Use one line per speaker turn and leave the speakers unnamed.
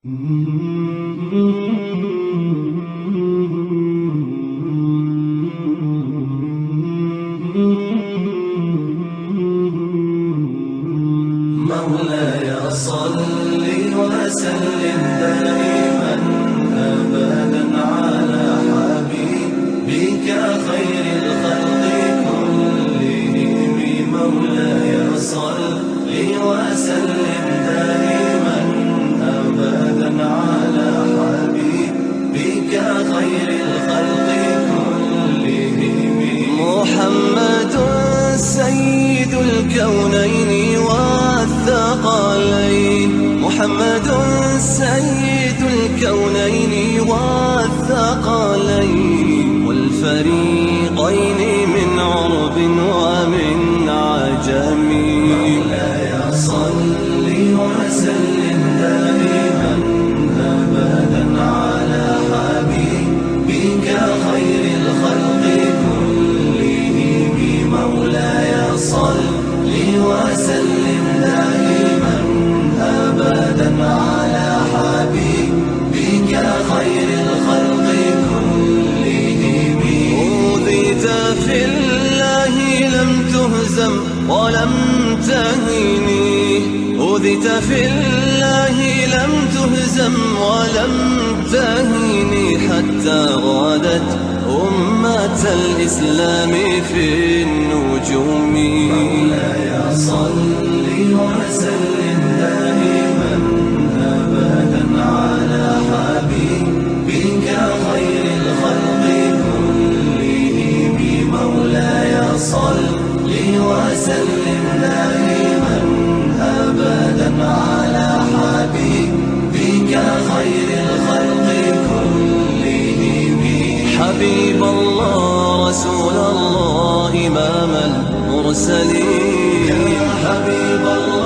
مولاي صل وسلم دائما أبدا على حبيبك خير الخلق كلهم. مولاي صل وسلم دائما أبدا على حبيبك خير الخلق كلهم. محمد سيد الكونين والثقلين، محمد سيد الكونين والثقلين والفريقين من عرب ومن عجم. مولاي صل وسلم دائما أبدا على حبيبك خير الخلق كلهم. مولاي صل وسلم دائما أبدا على حبيبك خير الخلق كلهم. أوذيت في الله لم تهزم ولم تهني، أوذيت في الله لم تهزم ولم تهني حتى غادت أمة الإسلام في النجوم. مولاي صل وسلم دائما أبدا على حبيبك خير الخلق كلهم. مولاي صل وسلم دائما أبدا على حبيبك خير الخلق كلهم. حبيب الله رسول الله إمام المرسلين، حبيب الله